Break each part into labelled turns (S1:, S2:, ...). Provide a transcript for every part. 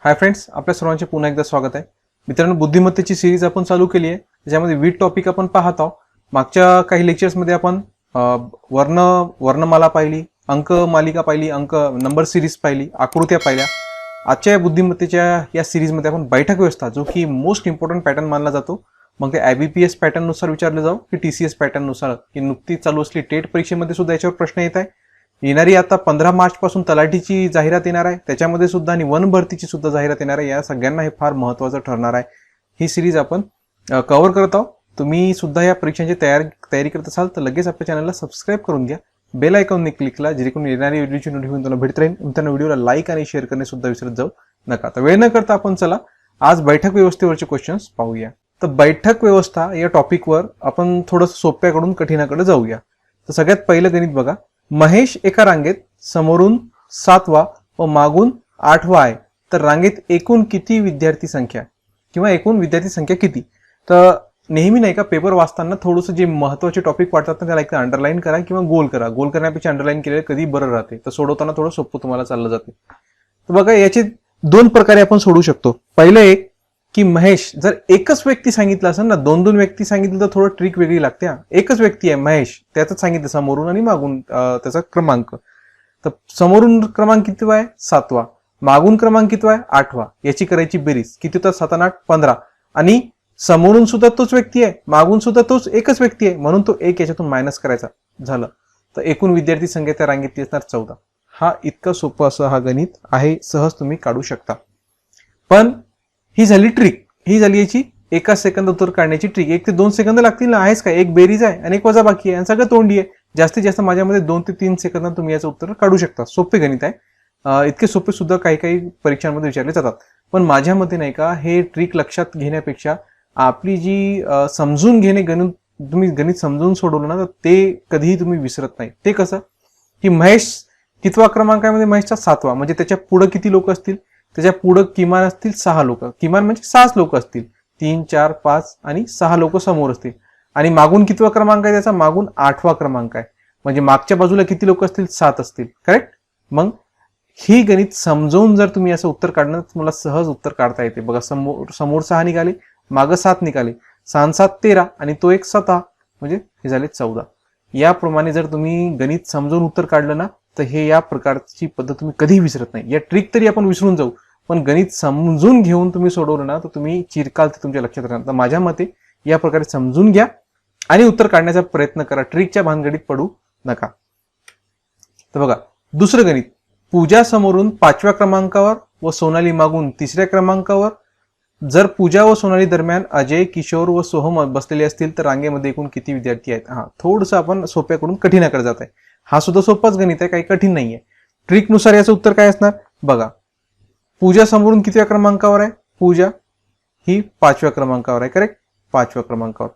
S1: Hi friends, आपल्या सर्वांचे पुन्हा एकदा स्वागत आहे. मित्रांनो, बुद्धिमत्तेची सिरीज आपण चालू केली आहे. त्याच्यामध्ये विविध टॉपिक आपण पाहत आहोत. मागच्या काही लेक्चर्समध्ये आपण वर्णमाला पाहिली, अंक मालिका पाहिली, अंक नंबर सिरीज पाहिली, आकृत्या पाहिल्या. आजच्या या बुद्धिमत्तेच्या या सिरीजमध्ये आपण बैठक व्यवस्था, जो की मोस्ट इम्पॉर्टंट पॅटर्न मानला जातो, मग ते IBPS पॅटर्ननुसार विचारले जाऊ की TCS पॅटर्ननुसार, की नुकतीच चालू असली टेट परीक्षेमध्ये सुद्धा याच्यावर प्रश्न येत आहे. येणारी आता 15 मार्च पासून तलाठीची जाहिरात येणार आहे, त्याच्यामध्ये सुद्धा आणि वन भरतीची सुद्धा जाहिरात येणार आहे. या सगळ्यांना हे फार महत्त्वाचं ठरणार आहे. ही सिरीज आपण कव्हर करत आहोत. तुम्ही सुद्धा या परीक्षांची तयारी करत असाल तर लगेच आपल्या चॅनलला सबस्क्राईब करून घ्या. बेल आयकॉनने क्लिक करा, जेणेकरून येणारी व्हिडिओची नोटिफिकेशन तुम्हाला भेटत राहील. मित्रांनो, व्हिडिओला लाईक आणि शेअर करणे सुद्धा विसरत जाऊ नका. तर वेळ न करता आपण चला आज बैठक व्यवस्थेवरचे क्वेश्चन्स पाहूया. तर बैठक व्यवस्था या टॉपिकवर आपण थोडंसं सोप्याकडून कठीणाकडे जाऊया. तर सगळ्यात पहिलं गणित बघा. महेश एका रांगेत समोरून 7वा व मागून 8वा आहे, तर रांगेत एकूण किती विद्यार्थी संख्या किंवा एकूण विद्यार्थी संख्या किती? तर नेहमी नाही का पेपर वाचताना थोडंसं जे महत्त्वाचे टॉपिक वाटतात ना त्याला एक अंडरलाईन करा किंवा गोल करा. गोल करण्यापेक्षा अंडरलाईन केलेलं कधी बरं राहते, तर सोडवताना थोडं सोपं तुम्हाला चाललं जाते. तर बघा, याचे दोन प्रकारे आपण सोडवू शकतो. पहिलं एक की महेश, जर एकच व्यक्ती सांगितलं असेल ना, दोन व्यक्ती सांगितलं तर थोडं ट्रिक वेगळी लागते. एकच व्यक्ती आहे महेश, त्याच सांगितलं समोरून आणि मागून त्याचा क्रमांक. तर समोरून क्रमांक किती आहे? 7वा. मागून क्रमांक किती आहे? 8वा. याची करायची बेरीज किती होतात? 7 आणि 8 15. आणि समोरून सुद्धा तोच व्यक्ती आहे, मागून सुद्धा तोच एकच व्यक्ती आहे, म्हणून तो एक याच्यातून मायनस करायचा झालं. तर एकूण विद्यार्थी संख्या त्या रांगेत असणार 14. हा इतका सोपं असं हा गणित आहे, सहज तुम्ही काढू शकता. पण ही झाली ट्रिक, ही झाली याची एका सेकंद उत्तर काढण्याची ट्रिक. 1 ते 2 सेकंद लागतील ना, आहेच काय? एक बेरीज आहे आणि एक वजा बाकी आहे आणि सगळं तोंडी आहे. जास्तीत जास्त माझ्यामध्ये 2 ते 3 सेकंदात तुम्ही याचं उत्तर काढू शकता. सोपे गणित आहे. इतके सोपे सुद्धा काही परीक्षांमध्ये विचारले जातात. पण माझ्या मते नाही का, हे ट्रिक लक्षात घेण्यापेक्षा आपली जी समजून घेणे गणित, तुम्ही गणित समजून सोडवलं ना, तर ते कधीही तुम्ही विसरत नाही. ते कसं की महेश कितवा क्रमांक आहे? म्हणजे महेशचा 7वा. म्हणजे त्याच्या पुढे किती लोक असतील? त्याच्या पुढे किमान असतील 6 लोक. किमान म्हणजे 6 लोक असतील. 3 4 5 आणि 6 लोक समोर असतील. आणि मागून कितवा क्रमांक आहे त्याचा? मागून 8वा क्रमांक आहे. म्हणजे मागच्या बाजूला किती लोक असतील? 7 असतील. करेक्ट. मग ही गणित समजून जर तुम्ही असं उत्तर काढलं तर तुम्हाला सहज उत्तर काढता येते. बघा, समोर 6 निघाले, मागं 7 निघाले, 6 7 13 आणि तो एक 7, म्हणजे हे झाले 14. याप्रमाणे जर तुम्ही गणित समजून उत्तर काढलं ना, तर हे या प्रकारची पद्धत तुम्ही कधीही विसरत नाही. या ट्रिक तरी आपण विसरून जाऊ, पण गणित समजून घेऊन तुम्ही सोडवलं ना, तर तुम्ही चिरकाल ते तुमच्या लक्षात राहणार. तर माझ्या मते या प्रकारे समजून घ्या आणि उत्तर काढण्याचा प्रयत्न करा. ट्रिकच्या भानगडीत पडू नका. तर बघा, दुसरं गणित. पूजा समोरून 5व्या क्रमांकावर व सोनाली मागून 3ऱ्या क्रमांकावर. जर पूजा व सोनाली दरम्यान अजय, किशोर व सोहम बसलेले असतील तर रांगेमध्ये एकूण किती विद्यार्थी आहेत? थोडंसं आपण सोप्याकडून कठीणाकडे जात आहे. हा सुद्धा सोपाच गणित आहे, काही कठीण नाहीये. ट्रिकनुसार याचं उत्तर काय असणार? बघा, पूजा समोरून कितव्या क्रमांकावर आहे? पूजा ही 5व्या क्रमांकावर आहे. करेक्ट, 5व्या क्रमांकावर.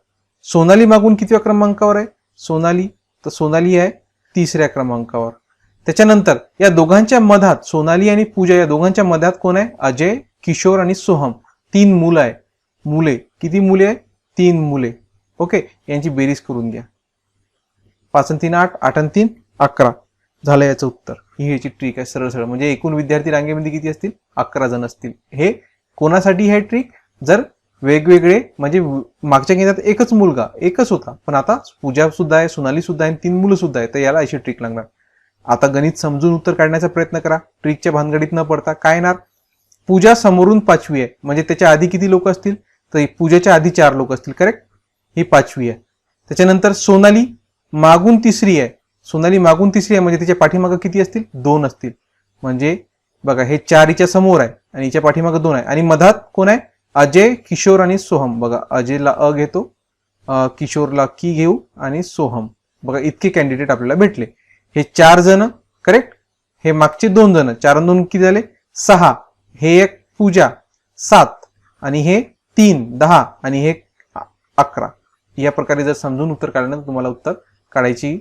S1: सोनाली मागून कितव्या क्रमांकावर आहे? सोनाली, तर सोनाली आहे 3ऱ्या क्रमांकावर. त्याच्यानंतर या दोघांच्या मधात, सोनाली आणि पूजा या दोघांच्या मधात कोण आहे? अजय, किशोर आणि सोहम. 3 मुलं आहे. मुले किती मुले आहे? 3 मुले. ओके, यांची बेरीज करून घ्या. 5 आणि 3 8, 8 आणि 3 11 झालं याचं उत्तर. ही याची ट्रिक आहे, सरळ सरळ. म्हणजे एकूण विद्यार्थी रांगेमध्ये किती असतील? 11 जण असतील. हे कोणासाठी आहे ट्रिक? जर वेगवेगळे, म्हणजे मागच्या गणितात एकच मुलगा एकच होता, पण आता पूजा सुद्धा आहे, सोनाली सुद्धा आहे, 3 मुलं सुद्धा आहे, तर याला अशी ट्रिक लागणार. आता गणित समजून उत्तर काढण्याचा प्रयत्न करा, ट्रिकच्या भानगडीत न पडता. काय येणार? पूजा समोरून 5वी आहे, म्हणजे त्याच्या आधी किती लोक असतील? तर पूजाच्या आधी 4 लोक असतील. करेक्ट, ही 5वी आहे. त्याच्यानंतर सोनाली मागून 3री आहे. सोनाली मागून 3री आहे, म्हणजे तिच्या पाठीमागं किती असतील? 2 असतील. म्हणजे बघा, हे 4 हिच्या समोर आहे आणि हिच्या पाठीमागं 2 आहे. आणि मधात कोण आहे? अजय, किशोर आणि सोहम. बघा, अजयला अ घेतो, किशोरला की घेऊ आणि सोहम. बघा, इतके कॅन्डिडेट आपल्याला भेटले. हे 4 जण. करेक्ट. हे मागचे 2 जण. 4 आणि 2 किती झाले? 6. हे एक पूजा 7 आणि हे 3 10 आणि हे 11. या प्रकारे जर समजून उत्तर काढलं तर तुम्हाला उत्तर काढायची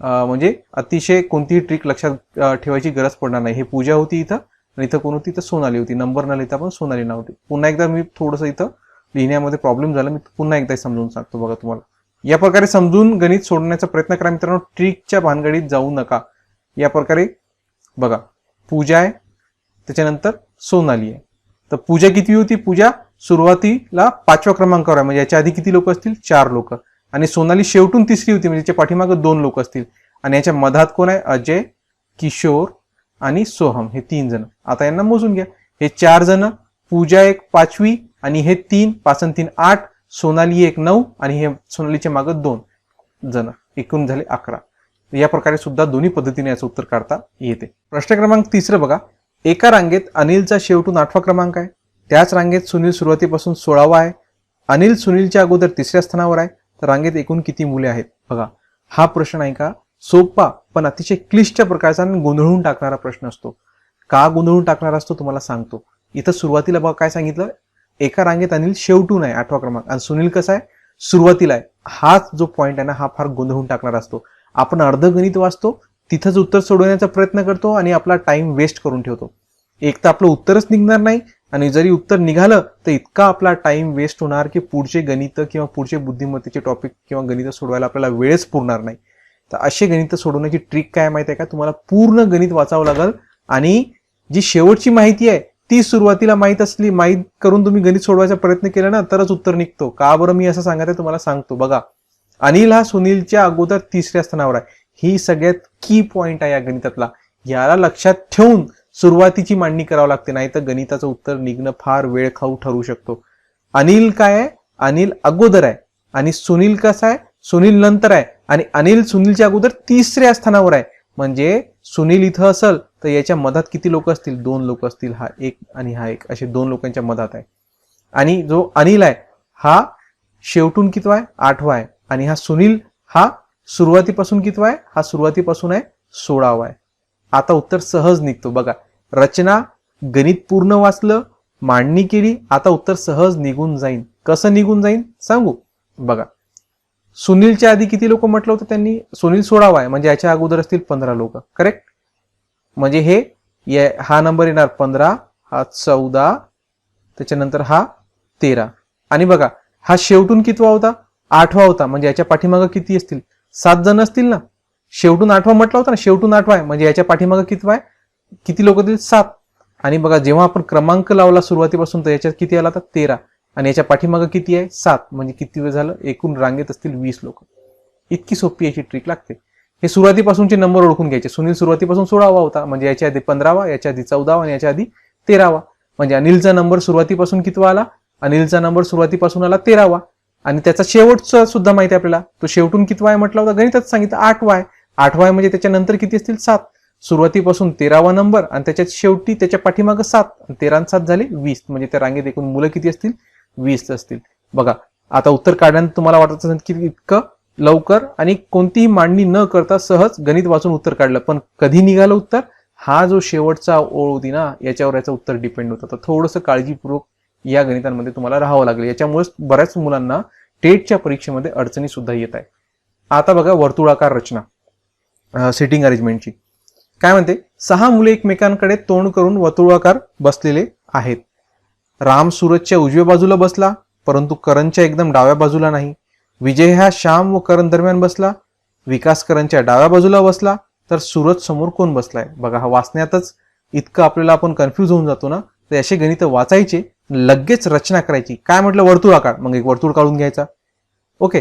S1: म्हणजे अतिशय कोणतीही ट्रिक लक्षात ठेवायची गरज पडणार नाही. हे पूजा होती इथं आणि इथं कोण होती? तर सोनाली होती. नंबर न लिहिता पण सोनाली नाव होती. पुन्हा एकदा मी थोडंसं इथं लिहिण्यामध्ये प्रॉब्लेम झाला, मी पुन्हा एकदा समजून सांगतो. बघा, तुम्हाला या प्रकारे समजून गणित सोडवण्याचा प्रयत्न करा मित्रांनो. ट्रिकच्या भानगडीत जाऊ नका. या प्रकारे बघा, पूजा आहे, त्याच्यानंतर सोनाली आहे, तर पूजा किती होती? पूजा सुरुवातीला 5व्या क्रमांकावर आहे, म्हणजे याच्या आधी किती लोक असतील? 4 लोक. आणि सोनाली शेवटून तिसरी होती, म्हणजे याच्या पाठीमागे 2 लोक असतील. आणि याच्या मधात कोण आहे? अजय, किशोर आणि सोहम, हे 3 जण. आता यांना मोजून घ्या. हे 4 जण, पूजा एक 5वी आणि हे 3, 5 आणि 3 8, सोनाली एक 9 आणि हे सोनालीच्या मागे 2 जण, एकूण झाले 11. या प्रकारे सुद्धा दोन्ही पद्धतीने याचं उत्तर काढता येते. प्रश्न क्रमांक 3 बघा. एका रांगेत अनिलचा शेवटून 8वा क्रमांक आहे, त्याच रांगेत सुनील सुरुवातीपासून 16वा आहे. अनिल सुनीलच्या अगोदर 3ऱ्या स्थानावर आहे, तर रांगेत एकूण किती मुले आहेत? बघा, हा प्रश्न आहे का सोपा पण अतिशय क्लिष्ट प्रकारचा आणि गोंधळून टाकणारा प्रश्न असतो. का गोंधळून टाकणारा असतो तुम्हाला सांगतो. इथं सुरुवातीला बघा काय सांगितलं, एका रांगेत अनिल शेवटून आहे 8वा क्रमांक आणि सुनील कसा आहे? सुरुवातीला आहे. हाच जो पॉइंट आहे ना, हा फार गोंधळून टाकणारा असतो. आपण अर्ध गणित वाचतो, तिथंच उत्तर सोडवण्याचा प्रयत्न करतो आणि आपला टाइम वेस्ट करून ठेवतो. एक तर आपलं उत्तरच निघणार नाही आणि जरी उत्तर निघालं तर इतका आपला टाइम वेस्ट होणार की पुढचे गणित किंवा पुढचे बुद्धिमत्तेचे टॉपिक किंवा गणित सोडवायला आपल्याला वेळच पुरणार नाही. तर असे गणित सोडवण्याची ट्रिक काय माहिती आहे का? तुम्हाला पूर्ण गणित वाचावं लागेल आणि जी शेवटची माहिती आहे ती सुरुवातीला माहीत करून तुम्ही गणित सोडवायचा प्रयत्न केला ना, तरच उत्तर निघतो. का बरं मी असं सांगत आहे तुम्हाला सांगतो. बघा, अनिल हा सुनीलच्या अगोदर 3ऱ्या स्थानावर आहे, ही सगळ्यात की पॉइंट आहे या गणितातला. याला लक्षात ठेवून सुरुवातीची मांडणी करावी लागते, नाही तर गणिताचं उत्तर निघणं फार वेळ खाऊ ठरू शकतो. अनिल काय आहे? अनिल अगोदर आहे आणि सुनील कसा आहे? सुनील नंतर आहे आणि अनिल सुनीलच्या अगोदर 3ऱ्या स्थानावर आहे. म्हणजे सुनील इथं असेल तर याच्या मधात किती लोक असतील? 2 लोक असतील. हा एक आणि हा एक, असे 2 लोकांच्या मधात आहे. आणि जो अनिल आहे हा शेवटून कितवा आहे? 8वा आहे. आणि हा सुनील हा सुरुवातीपासून कितवा आहे? हा सुरुवातीपासून आहे 16वा आहे. आता उत्तर सहज निघतो. बघा, रचना, गणित पूर्ण वाचलं, मांडणी केली, आता उत्तर सहज निघून जाईल. कसं निघून जाईल सांगू. बघा, सुनीलच्या आधी किती लोक म्हटलं होतं त्यांनी? सुनील 16वा आहे, म्हणजे याच्या अगोदर असतील 15 लोक. करेक्ट. म्हणजे हे हा नंबर येणार 15, हा 14, त्याच्यानंतर हा 13. आणि बघा, हा शेवटून कितवा होता? 8वा होता. म्हणजे याच्या पाठीमागं किती असतील? 7 जण असतील ना. शेवटून 8वा म्हटलं होतं ना, शेवटून 8वा आहे म्हणजे याच्या पाठीमागं कितवा आहे? किती लोक असतील? 7. आणि बघा, जेव्हा आपण क्रमांक लावला सुरुवातीपासून तर याच्यात किती आला? तर 13. आणि याच्या पाठीमागं किती आहे? 7. म्हणजे किती वेळ झालं? एकूण रांगेत असतील 20 लोक. इतकी सोपी याची ट्रिक लागते. हे सुरुवातीपासूनचे नंबर ओळखून घ्यायचे. सुनील सुरुवातीपासून 16वा होता, म्हणजे याच्या आधी 15वा, याच्या आधी 14वा आणि याच्या आधी 13वा. म्हणजे अनिलचा नंबर सुरुवातीपासून कितवा आला? अनिलचा नंबर सुरुवातीपासून आला 13वा. आणि त्याचा शेवटचा सुद्धा माहिती आहे आपल्याला. तो शेवटून कितवा आहे म्हटला होता? गणितात सांगितलं 8वा आहे. 8वा आहे म्हणजे त्याच्यानंतर किती असतील? 7. सुरुवातीपासून 13वा नंबर आणि त्याच्यात शेवटी त्याच्या पाठीमागं 7. 13 आणि 7 झाले 20. म्हणजे त्या रांगेत एकूण मुलं किती असतील? 20 असतील. बघा, आता उत्तर काढल्यानंतर तुम्हाला वाटत असेल की इतकं लवकर आणि कोणतीही मांडणी न करता सहज गणित वाचून उत्तर काढलं, पण कधी निघालं उत्तर? हा जो शेवटचा ओळ होती ना, याच्यावर याचं उत्तर डिपेंड होतं. तर थोडंसं काळजीपूर्वक या गणितांमध्ये तुम्हाला राहावं लागेल. याच्यामुळेच बऱ्याच मुलांना टेटच्या परीक्षेमध्ये अडचणी सुद्धा येत आहे. आता बघा, वर्तुळाकार रचना, सिटिंग अरेंजमेंटची काय म्हणते? 6 मुले एकमेकांकडे तोंड करून वर्तुळाकार बसलेले आहेत. राम सूरजच्या उजव्या बाजूला बसला, परंतु करणच्या एकदम डाव्या बाजूला नाही. विजय हा श्याम व करण दरम्यान बसला. विकास करणच्या डाव्या बाजूला बसला, तर सूरज समोर कोण बसलाय? बघा, हा वाचण्यातच इतकं आपल्याला आपण कन्फ्यूज होऊन जातो ना. तर असे गणित वाचायचे, लगेच रचना करायची. काय म्हटलं? वर्तुळाकार. मग एक वर्तुळ काढून घ्यायचा. ओके.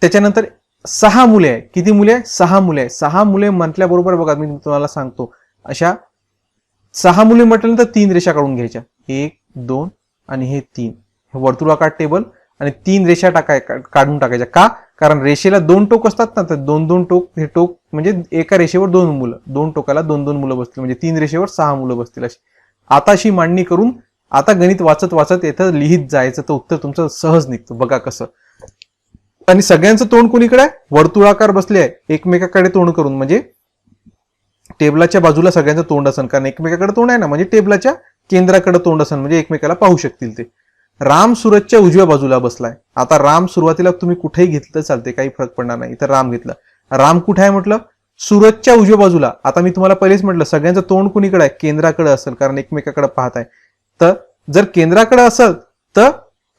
S1: त्याच्यानंतर 6 मुले आहे. किती मुले आहे? 6 मुले आहे. 6 मुले म्हटल्याबरोबर बघा, मी तुम्हाला सांगतो, अशा 6 मुले म्हटल्यानंतर 3 रेषा काढून घ्यायच्या. 1, 2 आणि हे 3. हे वर्तुळाकार टेबल आणि 3 रेषा काढून टाकायच्या. का? कारण रेषेला 2 टोक असतात ना, तर 2-2 टोक, हे टोक म्हणजे एका रेषेवर 2 मुलं, 2 टोकाला 2-2 मुलं बसतील, म्हणजे 3 रेषेवर 6 मुलं बसतील. अशी आता अशी मांडणी करून आता गणित वाचत वाचत इथं लिहित जायचं, तर उत्तर तुमचं सहज निघतं. बघा कसं. आणि सगळ्यांचं तोंड कोणीकडे आहे? वर्तुळाकार बसले आहे एकमेकाकडे तोंड करून, म्हणजे टेबलाच्या बाजूला सगळ्यांचं तोंड असेल, कारण एकमेकाकडे तोंड आहे ना, म्हणजे टेबलाच्या केंद्राकडे तोंड असेल, म्हणजे एकमेकाला पाहू शकतील ते. राम सूरजच्या उजव्या बाजूला बसलाय. आता राम सुरुवातीला तुम्ही कुठेही घेतलं तर चालते, काही फरक पडणार नाही. तर राम घेतलं. राम कुठे आहे म्हटलं? सूरजच्या उजव्या बाजूला. आता मी तुम्हाला पहिलेच म्हटलं, सगळ्यांचं तोंड कुणीकडे आहे? केंद्राकडे असेल, कारण एकमेकाकडे पाहत आहे. तर जर केंद्राकडे असेल तर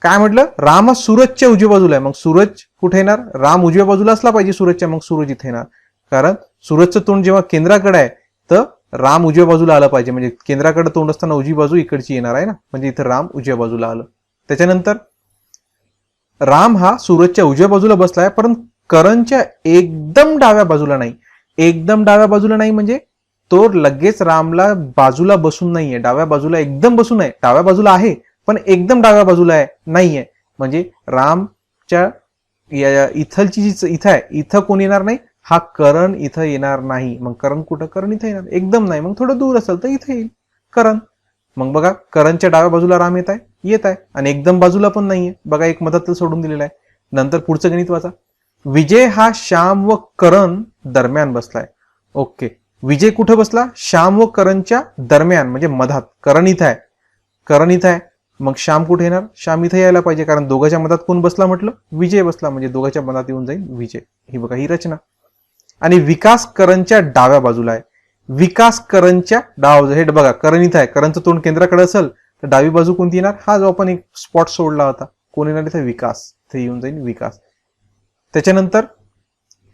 S1: काय म्हटलं? राम हा सूरजच्या उजव्या बाजूला आहे. मग सूरज कुठे येणार? राम उजव्या बाजूला असला पाहिजे सूरजच्या, मग सूरज इथे येणार. कारण सूरजचं तोंड जेव्हा केंद्राकडे आहे तर राम उजव्या बाजूला आलं पाहिजे, म्हणजे केंद्राकडे तोंड असताना उजवी बाजू इकडची येणार आहे ना, म्हणजे इथं राम उजव्या बाजूला आलं. त्याच्यानंतर राम हा सूरजच्या उजव्या बाजूला बसलाय, परंतु करणच्या एकदम डाव्या बाजूला नाही. एकदम डाव्या बाजूला नाही म्हणजे तो लगेच रामला बाजूला बसून नाहीये, डाव्या बाजूला एकदम बसून आहे, डाव्या बाजूला आहे पण एकदम डाव्या बाजूला आहे नाहीये. म्हणजे रामच्या इथलची जी इथं आहे, इथं कोण येणार नाही, हा करण इथं येणार नाही. मग करण कुठं, करण इथं येणार, एकदम नाही, मग थोडं दूर असेल तर इथं येईल करण. मग बघा करणच्या डाव्या बाजूला राम येत आहे आणि एकदम बाजूला पण नाहीये, बघा एक मधात सोडून दिलेला आहे. नंतर पुढचं गणित वाचा. विजय हा श्याम व करण दरम्यान बसलाय. ओके, विजय कुठे बसला, श्याम व करणच्या दरम्यान, म्हणजे मधात. करण इथं आहे, करण इथं आहे, मग श्याम कुठे येणार, श्याम इथं यायला पाहिजे, कारण दोघांच्या मधात कोण बसला म्हटलं, विजय बसला, म्हणजे दोघांच्या मधात येऊन जाईल विजय. ही बघा ही रचना. आणि विकास करणच्या डाव्या बाजूला आहे, विकास करणच्या डाव्या बाजूला. हे बघा करण इथं आहे, करणचं तोंड केंद्राकडे असेल तर डावी बाजू कोणती येणार, हा जो आपण एक स्पॉट सोडला होता, कोण येणार इथं, विकास, इथे येऊन जाईल विकास. त्याच्यानंतर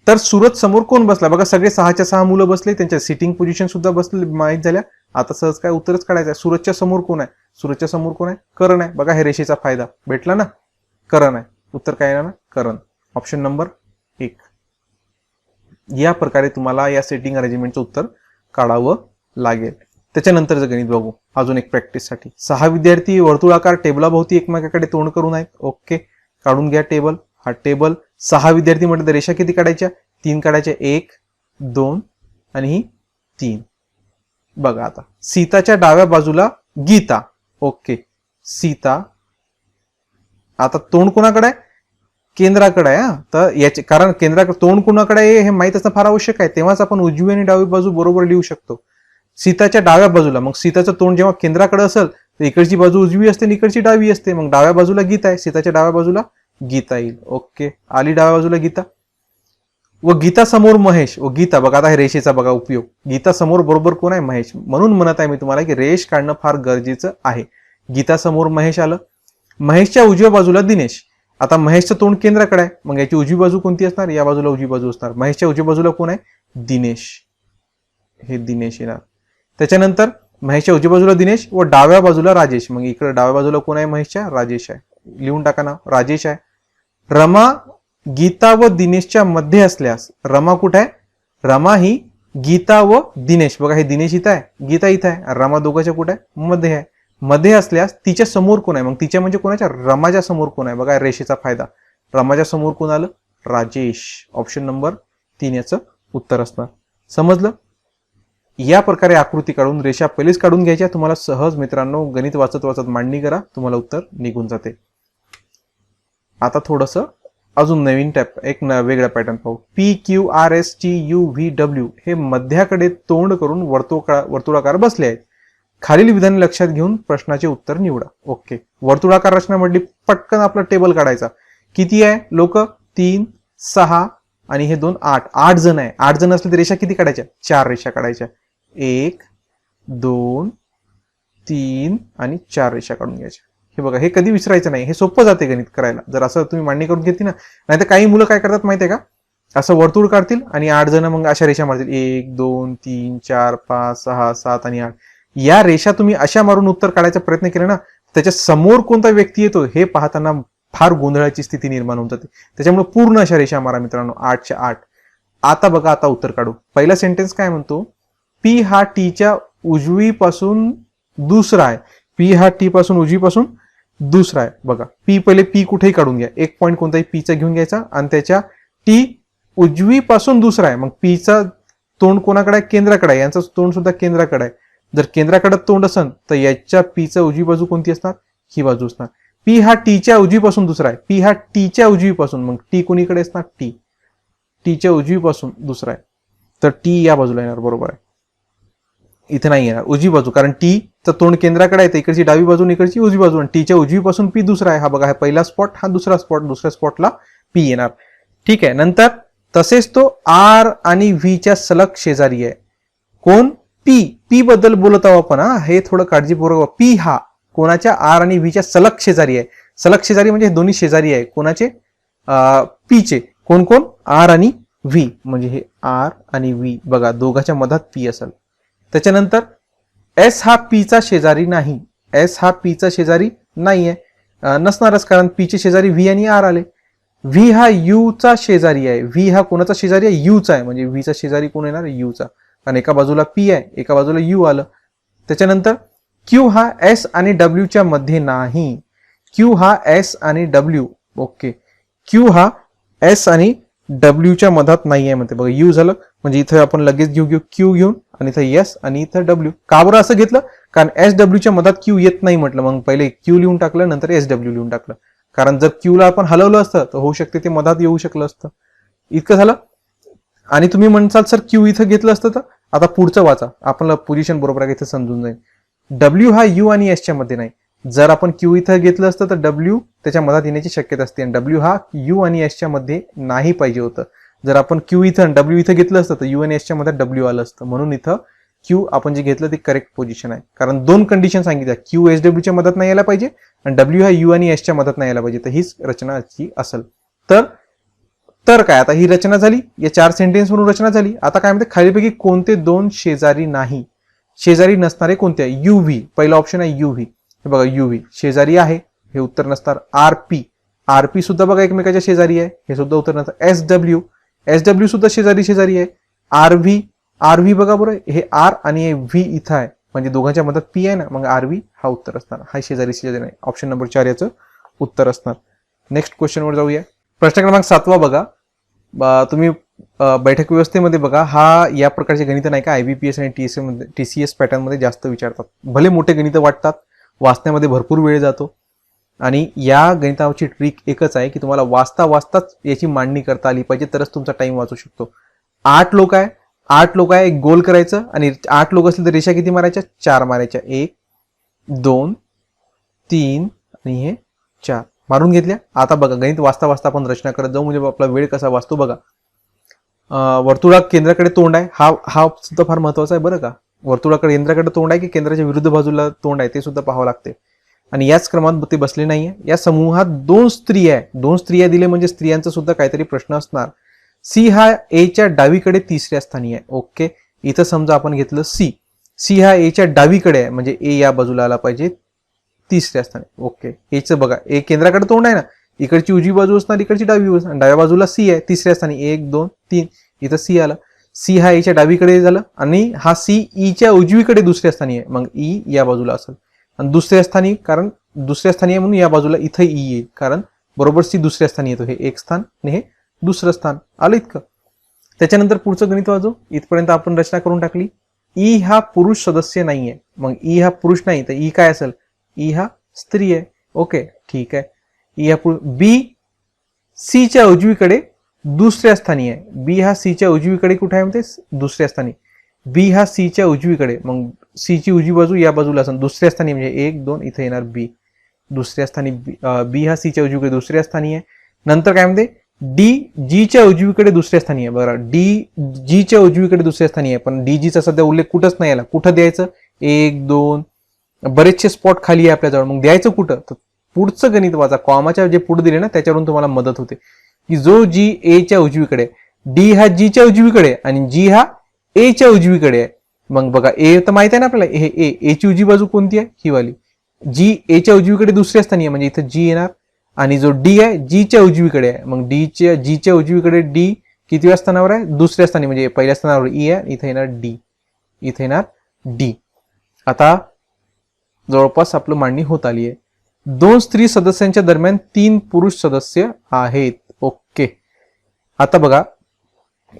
S1: तर सूरज समोर कोण बसला, बघा सगळे 6च्या 6 मुलं बसले, त्यांच्या सिटिंग पोझिशन सुद्धा बसले माहीत झाल्या. आता सहज काय उत्तरच काढायचं आहे. सूरजच्या समोर कोण आहे, सूरजच्या समोर कोण आहे, करण आहे. बघा हे रेषेचा फायदा भेटला ना, करण आहे. उत्तर काय येणार ना, करण. Option number 1. या प्रकारे तुम्हाला या सेटिंग अरेंजमेंटचं उत्तर काढावं लागेल. त्याच्यानंतरचं गणित बघू अजून एक प्रॅक्टिससाठी. 6 विद्यार्थी वर्तुळाकार टेबलाभोवती एकमेकाकडे तोंड करून आहेत. ओके, काढून घ्या टेबल. हा टेबल 6 विद्यार्थी म्हणजे रेषा किती काढायच्या, 3 काढायच्या, 1 2 आणि ही 3. बघा आता सीताच्या डाव्या बाजूला गीता. ओके, सीता आता तोंड कोणाकडे आहे, केंद्राकडे आहे. तर याचे कारण केंद्राकडे तोंड कोणाकडे आहे हे माहित असणं फार आवश्यक आहे, तेव्हाच आपण उजवी आणि डावी बाजू बरोबर लिहू शकतो. सीताच्या डाव्या बाजूला, मग सीताचं तोंड जेव्हा केंद्राकडे असेल तर इकडची बाजू उजवी असते आणि इकडची डावी असते, मग डाव्या बाजूला गीता आहे, सीताच्या डाव्या बाजूला गीता येईल. ओके, आली डाव्या बाजूला गीता. व गीता समोर महेश. व गीता बघा आता हे रेषेचा बघा उपयोग, गीता समोर बरोबर कोण आहे, महेश. म्हणून म्हणत आहे मी तुम्हाला की रेष काढणं फार गरजेचं आहे. गीता समोर महेश आलं, महेशच्या उजव्या बाजूला दिनेश. आता महेशचं तोंड केंद्राकडे आहे, मग याची उजवी बाजू कोणती असणार, या बाजूला उजवी बाजू असणार. महेशच्या उजव्या बाजूला कोण आहे, दिनेश, हे दिनेश येणार. त्याच्यानंतर महेशच्या उजव्या बाजूला दिनेश व डाव्या बाजूला राजेश. मग इकडे डाव्या बाजूला कोण आहे, महेशच्या, राजेश आहे. लिहून टाका ना, राजेश आहे. रमा गीता व दिनेशच्या मध्ये असल्यास, रमा कुठे आहे, रमा ही गीता व दिनेश. बघा हे दिनेश इथं आहे, गीता इथं आहे, रमा दोघांच्या कुठे आहे, मध्ये आहे. मध्ये असल्यास तिच्या समोर कोण आहे, मग तिच्या म्हणजे कोणाच्या, रमाच्या समोर कोण आहे. बघा रेषेचा फायदा, रमाच्या समोर कोण आलं, राजेश. ऑप्शन नंबर 3 याचं उत्तर असणार. समजलं. या प्रकारे आकृती काढून रेषा पहिलेच काढून घ्यायच्या. तुम्हाला सहज मित्रांनो गणित वाचत वाचत मांडणी करा, तुम्हाला उत्तर निघून जाते. आता थोडस अजून नवीन एक वेगळा पॅटर्न पाहू. PQRSTUVW हे मध्याकडे तोंड करून वर्तुळाकार बसले आहेत. खालील विधान लक्षात घेऊन प्रश्नाचे उत्तर निवडा. ओके, वर्तुळाकार रचना म्हटली, पटकन आपला टेबल काढायचा. किती आहे लोक, 3 6 आणि हे 2 8. 8 जण आहे. 8 जण असले तर रेषा किती काढायच्या, 4 रेषा काढायच्या. 1 2 3 आणि 4 रेषा काढून घ्यायच्या. हे बघा हे कधी विसरायचं नाही, हे सोपं जाते गणित करायला जर असं तुम्ही मांडणी करून घेतली ना. नाही तर काही मुलं काय करतात माहितीये का, असं वर्तुळ काढतील आणि 8 जण मग अशा रेषा मारतील, 1 2 3 4 5 6 7 आणि 8. या रेषा तुम्ही अशा मारून उत्तर काढायचा प्रयत्न केला ना, त्याच्या समोर कोणता व्यक्ती येतो हे पाहताना फार गोंधळाची स्थिती निर्माण होऊन जाते. त्याच्यामुळे पूर्ण अशा रेषा मारा मित्रांनो, 8च्या 8. आता बघा आता उत्तर काढू. पहिला सेंटेन्स काय म्हणतो, पी हा टीच्या उजवीपासून दुसरा आहे. पी हा टी पासून उजवीपासून दुसरा आहे. बघा पी पहिले पी कुठेही काढून घ्या, एक पॉईंट कोणताही पीचा घेऊन घ्यायचा आणि त्याच्या टी उजवीपासून दुसरा आहे. मग पीचा तोंड कोणाकडे आहे, केंद्राकडे आहे. यांचं तोंड सुद्धा केंद्राकडे आहे. जर केंद्राकडे तोंड असेल तर याच्या पीचा उजवी बाजू कोणती असणार, ही बाजू असणार. पी हा टीच्या उजवीपासून दुसरा आहे. पी हा टीच्या उजवीपासून, मग टी कोणीकडे असणार, टी टीच्या उजवीपासून दुसरा आहे. तर टी या बाजूला येणार, बरोबर आहे. इथे नाही येणार उजवी बाजू, कारण टीचं तोंड केंद्राकडे आहे. इकडची डावी बाजू, इकडची उजवी बाजू. आणि टीच्या उजवीपासून पी दुसरा आहे. हा बघा हा पहिला स्पॉट, हा दुसरा स्पॉट, दुसऱ्या स्पॉटला पी येणार. ठीक आहे. नंतर तसेच तो आर आणि व्हीच्या सलग शेजारी आहे. कोण, पी. पी बद्दल बोलत आहोत आपण, हे थोडं काळजीपूर्वक. पी हा कोणाच्या, आर आणि व्हीच्या सलग शेजारी आहे. सलग शेजारी म्हणजे दोन्ही शेजारी आहे. कोणाचे, पीचे. कोण कोण, आर आणि व्ही. म्हणजे हे आर आणि व्ही. बघा दोघांच्या मधात पी असेल त्याच्यानंतर एस हा पीचा शेजारी नाही, एस हा पीचा शेजारी नाहीये, नसणारच, कारण पीचे शेजारी व्ही आणि आर आले. व्ही हा यूचा शेजारी आहे, व्ही हा कोणाचा शेजारी आहे, यूचा आहे, म्हणजे व्हीचा शेजारी कोण येणार, यूचा, कारण एका बाजूला पी आहे एका बाजूला यू आलं. त्याच्यानंतर क्यू हा एस आणि डब्ल्यूच्या मध्ये नाही, क्यू हा एस आणि डब्ल्यू, ओके, क्यू हा एस आणि डब्ल्यूच्या मधात नाही आहे म्हणते. बघा यू झालं, म्हणजे इथं आपण लगेच घेऊ क्यू घेऊन, आणि इथं एस आणि इथं डब्ल्यू. का बरं असं घेतलं, कारण एस डब्ल्यूच्या मधात क्यू येत नाही म्हटलं, मग पहिले क्यू लिहून टाकलं, नंतर एस डब्ल्यू लिहून टाकलं, कारण जर क्यूला आपण हलवलं असतं तर होऊ शकते ते मधात येऊ शकलं असतं. इतकं झालं. आणि तुम्ही म्हणसाल सर क्यू इथं घेतलं असतं तर, आता पुढचं वाचा, आपल्याला पोझिशन बरोबर आहे इथं समजून जाईल. डब्ल्यू हा यू आणि एसच्या मध्ये नाही, जर आपण क्यू इथं घेतलं असतं तर डब्ल्यू त्याच्या मधात येण्याची शक्यता असते, आणि डब्ल्यू हा यू आणि एसच्या मध्ये नाही पाहिजे होतं. जर आपण क्यू इथं डब्ल्यू इथं घेतलं असतं तर यू आणि एसच्या मध्ये डब्ल्यू आलं असतं, म्हणून इथं क्यू आपण जे घेतलं ते करेक्ट पोझिशन आहे, कारण दोन कंडिशन सांगितल्या, क्यू एस डब्ल्यूच्या मदत नाही यायला पाहिजे आणि डब्ल्यू हा यू आणि एसच्या मदत नाही यायला पाहिजे, तर हीच रचना असेल. तर काय, आता ही रचना झाली, या 4 सेंटेन्स वरून रचना झाली. आता काय म्हणते, खालीपैकी कोणते दोन शेजारी नाही, शेजारी नसणारे कोणते, युव्ही, पहिला ऑप्शन आहे युव्ही, हे बघा युव्ही शेजारी आहे, हे उत्तर नसणार. आरपी, आरपी सुद्धा बघा एकमेकाच्या शेजारी आहे, हे सुद्धा उत्तर नसणार. एस डब्ल्यू, एस डब्ल्यू सुद्धा शेजारी आहे. आरव्ही, आरव्ही बघा बरं, हे आर आणि हे व्ही इथं आहे, म्हणजे दोघांच्या मधात पी आहे ना, मग आरव्ही हा उत्तर असणार, हा शेजारी नाही. ऑप्शन नंबर 4 याचं उत्तर असणार. नेक्स्ट क्वेश्चनवर जाऊया. प्रश्न क्रमांक 7 बघा. तुम्ही बैठक व्यवस्थेमध्ये बघा, हा या प्रकारचे गणित नाही का आयबीपीएस आणि टीसीएस पॅटर्न मध्ये जास्त विचारतात. भले मोठे गणित वाटतात, वाचण्यामध्ये भरपूर वेळ जातो, आणि या गणिताची ट्रिक एकच आहे की तुम्हाला वाचताच याची मांडणी करता आली पाहिजे, तरच तुमचा टाइम वाचू शकतो. 8 लोक आहे, एक गोल करायचं, आणि 8 लोक असले तर रेषा किती मारायच्या, 4 मारायच्या, 1 2 3 आणि हे 4 मारून घेतल्या. आता बघा गणित वाचता आपण रचना करत जाऊ, म्हणजे आपला वेळ कसा वाचतो बघा. वर्तुळा केंद्राकडे तोंड आहे, हा सुद्धा फार महत्वाचा आहे बरं का. वर्तुळाकडे केंद्राकडे तोंड आहे की केंद्राच्या विरुद्ध बाजूला तोंड आहे ते सुद्धा पाहावं लागते, आणि याच क्रमात ते बसले नाहीये. या समूहात 2 स्त्रिया दिले, म्हणजे स्त्रियांचा सुद्धा काहीतरी प्रश्न असणार. सी हा एच्या डावीकडे 3ऱ्या स्थानी आहे, ओके. इथं समजा आपण घेतलं सी हा एच्या डावीकडे आहे, म्हणजे ए या बाजूला आला पाहिजे 3ऱ्या स्थानी, ओके. एचं बघा, ए केंद्राकडे तोंड आहे ना, इकडची उजवी बाजू असणार, इकडची डावी बाजू, डाव्या बाजूला सी आहे 3ऱ्या स्थानी, 1 2 3, इथं सी आलं. सी हा एच्या डावीकडे झालं, आणि हा सी ईच्या उजवीकडे 2ऱ्या स्थानी आहे, मग ई या बाजूला असेल. आणि दुसऱ्या स्थानी, कारण दुसऱ्या स्थानी आहे म्हणून या बाजूला इथं ई येईल, कारण बरोबर सी दुसऱ्या स्थानी येतो, हे एक स्थान आणि हे दुसरं स्थान आलं इतकं. त्याच्यानंतर पुढचं गणित वाजू. इथपर्यंत आपण रचना करून टाकली. ई हा पुरुष सदस्य नाहीये, मग ई हा पुरुष नाही तर ई काय असेल, ई हा स्त्री आहे, ओके ठीक आहे. ई हा बी सीच्या उजवीकडे 2ऱ्या स्थानी आहे, बी हा सीच्या उजवीकडे कुठे आहे म्हणते, 2ऱ्या स्थानी. बी हा सीच्या उजवीकडे, मग सीची उजवी बाजू या बाजूला असेल 2ऱ्या स्थानी, म्हणजे 1 2 इथे येणार बी 2ऱ्या स्थानी. बी हा सीच्या उजवीकडे 2ऱ्या स्थानी आहे. नंतर काय म्हणते, डी जीच्या उजवीकडे 2ऱ्या स्थानी आहे, बरं डी जीच्या उजवीकडे 2ऱ्या स्थानी आहे, पण डी जीचा सध्या उल्लेख कुठंच नाही आला. कुठं द्यायचं, 1 2 बरेचसे स्पॉट खाली आहे आपल्याजवळ, मग द्यायचं कुठं, तर पुढचं गणित वाचा, कॉमाच्या जे पुढे दिले ना त्याच्यावरून तुम्हाला मदत होते की जो जी एच्या उजवीकडे, डी हा जीच्या उजवीकडे आणि जी हा एच्या उजवीकडे आहे. मग बघा ए तर माहित आहे ना आपल्याला, हे एची उजवी बाजू कोणती आहे, ही वाली. जी एच्या उजवीकडे 2ऱ्या स्थानी आहे, म्हणजे इथं जी येणार, आणि जो डी आहे जीच्या उजवीकडे आहे, मग जीच्या उजवीकडे डी कितव्या स्थानावर आहे, 2ऱ्या स्थानी, म्हणजे पहिल्या स्थानावर ई आहे, इथे येणार डी, इथे येणार डी. आता जवळपास आपलं मांडणी होत आली आहे. 2 स्त्री सदस्यांच्या दरम्यान 3 पुरुष सदस्य आहेत, ओके. आता बघा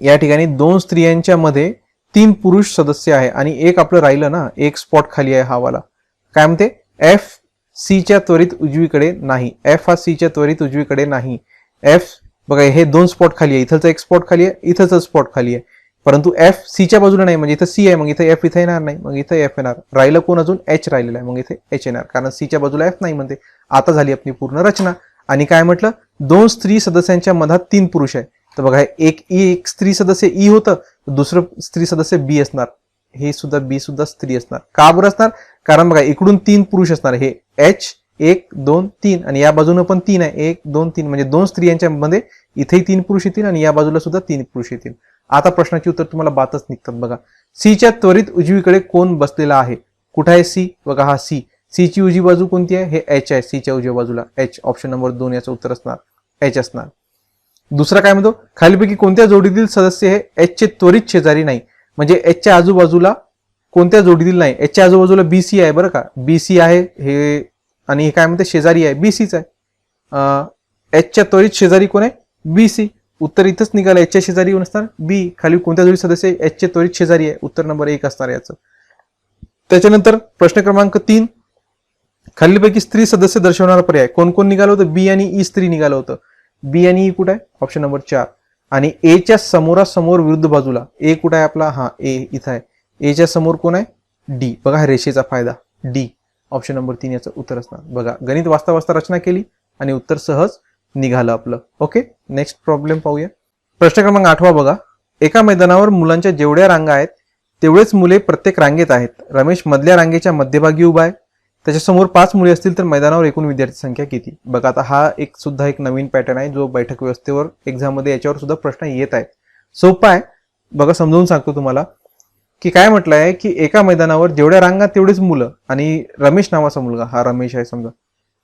S1: या ठिकाणी 2 स्त्रियांच्या मध्ये 3 पुरुष सदस्य आहे, आणि एक आपलं राहिलं ना, एक स्पॉट खाली आहे हा वाला. काय म्हणते, एफ सीच्या त्वरित उजवीकडे नाही, एफ हा सीच्या त्वरित उजवीकडे नाही. एफ बघा हे 2 स्पॉट खाली आहे, इथंच एक स्पॉट खाली आहे, इथंच स्पॉट खाली आहे, परंतु एफ सीच्या बाजूला नाही, म्हणजे इथं सी आहे, मग इथं एफ इथं येणार नाही, मग इथं एफ येणार. राहिलं कोण अजून, एच राहिलेला आहे, मग इथे एच येणार, कारण सीच्या बाजूला एफ नाही म्हणते. आता झाली आपली पूर्ण रचना. आणि काय म्हटलं, 2 स्त्री सदस्यांच्या मधात 3 पुरुष आहे, तर बघा एक स्त्री सदस्य ई होतं, दुसरं स्त्री सदस्य बी असणार, हे सुद्धा बी सुद्धा स्त्री असणार. का बरं असणार, कारण बघा इकडून 3 पुरुष असणार, हे एच 1 2 3, आणि या बाजूने पण 3 आहे, 1 2 3, म्हणजे 2 स्त्रियांच्या मध्ये इथेही 3 पुरुष येतील आणि या बाजूला सुद्धा 3 पुरुष येतील. आता प्रश्नाची उत्तर तुम्हाला बातच निघतात बघा. सीच्या त्वरित उजवीकडे कोण बसलेला आहे? कुठे आहे सी? बघा हा सी. सी ची उजवी बाजू कोणती आहे? हे एच आहे. सीच्या उजव्या बाजूला एच. ऑप्शन नंबर 2 याचं उत्तर असणार एच असणार. दुसरा काय म्हणतो, खालीपैकी कोणत्या जोडीतील सदस्य हे एच चे त्वरित शेजारी नाही? म्हणजे एचच्या आजूबाजूला कोणत्या जोडीतील नाही? एचच्या आजूबाजूला बीसी आहे बरं का, बीसी आहे हे, आणि हे काय म्हणते शेजारी आहे बीसीच आहे. एचच्या त्वरित शेजारी कोण आहे? बीसी. उत्तर इथंच निघालं, एचच्या शेजारी कोण असणार? बी. खाली कोणत्या जोडी सदस्य एचचे त्वरित शेजारी आहे? उत्तर नंबर 1 असणार याचं. त्याच्यानंतर प्रश्न क्रमांक 3, खालीलपैकी स्त्री सदस्य दर्शवणारा पर्याय कोण कोण निघालं होतं? बी आणि ई स्त्री निघालं होतं. बी आणि ई कुठे आहे? Option number 4. आणि एच्या समोरासमोर विरुद्ध बाजूला ए कुठे आहे आपला? हा ए इथं आहे. एच्या समोर कोण आहे? डी. बघा हा रेषेचा फायदा डी. ऑप्शन नंबर 3 याचं उत्तर असणार. बघा गणित वाचता वाचता रचना केली आणि उत्तर सहज निघालं आपलं. ओके, नेक्स्ट प्रॉब्लेम पाहूया. प्रश्न क्रमांक 8 बघा. एका मैदानावर मुलांच्या जेवढ्या रांगा आहेत तेवढेच मुले प्रत्येक रांगेत आहेत. रमेश मधल्या रांगेच्या मध्यभागी उभा आहे. त्याच्यासमोर 5 मुले असतील तर मैदानावर एकूण विद्यार्थी संख्या किती? बघा आता हा सुद्धा एक नवीन पॅटर्न आहे जो बैठक व्यवस्थेवर एक्झाम मध्ये याच्यावर सुद्धा प्रश्न येत आहेत. सोपा आहे बघा, समजावून सांगतो तुम्हाला की काय म्हटलं आहे की एका मैदानावर जेवढ्या रांगा तेवढेच मुलं, आणि रमेश नावाचा मुलगा, हा रमेश आहे समजा,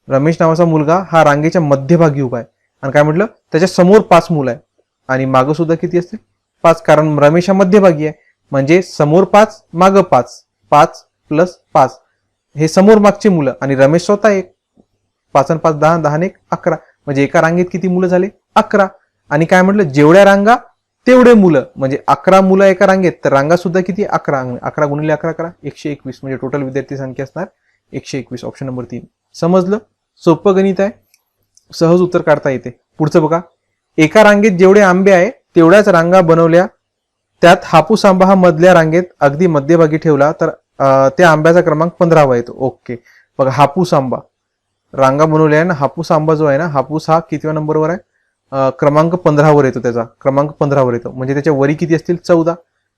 S1: रमेश नावाचा मुलगा हा रांगेच्या मध्यभागी उभा आहे. आणि काय म्हटलं, त्याच्या समोर 5 मुलं आहे आणि मागं सुद्धा किती असतील? 5, कारण रमेश हा मध्यभागी आहे. म्हणजे समोर 5 मागं 5, 5 + 5 हे समोर मागचे मुलं, आणि रमेश स्वतः 1. 5 आणि 5 10, 10 आणि 1 11. म्हणजे एका रांगेत किती मुलं झाले? 11. आणि काय म्हटलं, जेवढ्या रांगा तेवढे मुलं, म्हणजे 11 मुलं एका रांगेत, तर रांगा सुद्धा किती? 11. 11 गुणिले 11 करा, 121. म्हणजे टोटल विद्यार्थी संख्या असणार 121. Option number 3. समजलं? सोपं गणित आहे, सहज उत्तर काढता येते. पुढचं बघा. एका रांगेत जेवढे आंबे आहे तेवढ्याच रांगा बनवल्या, त्यात हापूस आंबा हा मधल्या रांगेत अगदी मध्यभागी ठेवला तर त्या आंब्याचा क्रमांक 15वा येतो. ओके, बघा हापूस आंबा रांगा बनवल्या आहे ना, हापूस आंबा जो आहे ना, हापूस हा कितव्या नंबरवर आहे? क्रमांक 15वर येतो. त्याचा क्रमांक 15वर येतो. म्हणजे त्याच्या वरी किती असतील? 14.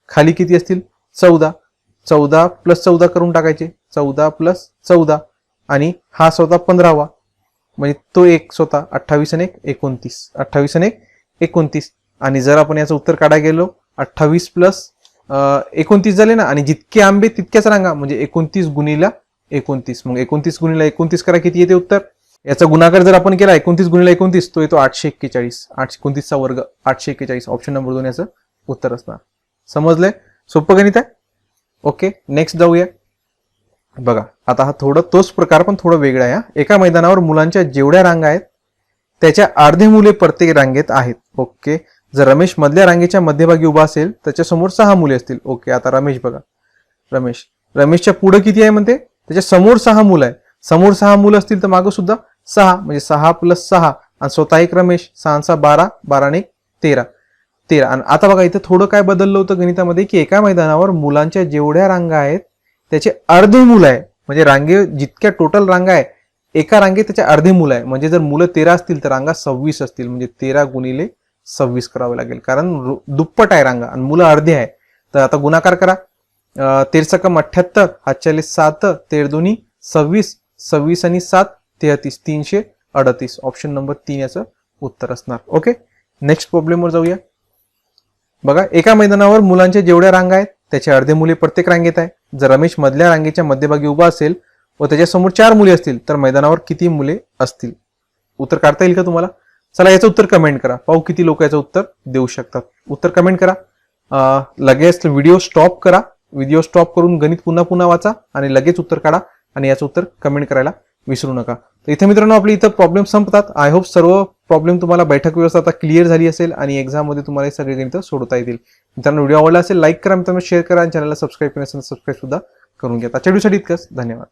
S1: खाली किती असतील? 14. 14 + 14 करून टाकायचे. 14 + 14 आणि हा स्वतः 15वा, म्हणजे तो एक स्वतः 28 आणि 1 29. 28 आणि 1 29. आणि जर आपण याचं उत्तर काढायला गेलो, 28 + 29 झाले ना, आणि जितके आंबे तितक्याच रांगा, म्हणजे 29 गुणिले 29. मग 29 गुणिले 29 करा, किती येते उत्तर? याचा गुणाकार जर आपण केला 29 गुणिले 29 तो येतो 841. 29चा वर्ग 841. ऑप्शन नंबर 2 याचं उत्तर असणार. समजलंय? सोपं गणित आहे. ओके, नेक्स्ट जाऊया. बघा आता हा थोडं तोच प्रकार पण थोडं वेगळा आहे. एका मैदानावर मुलांच्या जेवढ्या रांगा आहेत त्याच्या अर्धे मुले प्रत्येक रांगेत आहेत. ओके, जर रमेश मधल्या रांगेच्या मध्यभागी उभा असेल त्याच्या समोर 6 मुले असतील. ओके, आता रमेश बघा, रमेशच्या पुढे किती आहे म्हणते? त्याच्या समोर 6 मुलं आहे. समोर 6 मुलं असतील तर मागं सुद्धा 6, म्हणजे 6 + 6 आणि स्वतः एक रमेश. 6 12, 12 आणि 1 13. आणि आता बघा इथं थोडं काय बदललं होतं गणितामध्ये की एका मैदानावर मुलांच्या जेवढ्या रांगा आहेत त्याचे अर्धे मुलं आहे. म्हणजे रांगे जितक्या टोटल रांगा आहे एका रांगेत त्याच्या अर्धे मुलं आहे. म्हणजे जर मुलं 13 असतील तर रांगा 26 असतील. म्हणजे 13 गुणिले 26 करावं लागेल, कारण दुप्पट आहे रांगा आणि मुलं अर्धे आहे. तर आता गुणाकार करा. 13 × 78, 7, 13 2 26, 26 आणि 7 33, 338. ऑप्शन नंबर 3 याचं उत्तर असणार. ओके, नेक्स्ट प्रॉब्लेमवर जाऊया. बघा, एका मैदानावर मुलांच्या जेवढ्या रांगा आहेत त्याचे अर्धे मुले प्रत्येक रांगेत आहे. जर रमेश मधल्या रांगेच्या मध्यभागी उभा असेल व त्याच्यासमोर 4 मुले असतील तर मैदानावर किती मुले असतील? उत्तर काढता येईल का तुम्हाला? चला याचं उत्तर कमेंट करा, पाहू किती लोक याचं उत्तर देऊ शकतात. उत्तर कमेंट करा. लगेच व्हिडिओ स्टॉप करा. व्हिडिओ स्टॉप करून गणित पुन्हा वाचा आणि लगेच उत्तर काढा आणि याचं उत्तर कमेंट करायला विसरू नका. तर इथे मित्रांनो आपले इथं प्रॉब्लेम संपतात. आय होप सर्व प्रॉब्लेम तुम्हाला बैठक व्यवस्था आता क्लिअर झाली असेल आणि एक्झाम मध्ये तुम्हाला सगळे गणित सोडवता येतील. मित्रांनो व्हिडिओ आवडला असेल लाईक करा, मित्रांनो शेअर करा आणि चॅनलला सबस्क्राईब केलं असेल सबस्क्राईब सुद्धा करून घ्या. आजच्या व्हिडिओसाठी इतकंच. धन्यवाद.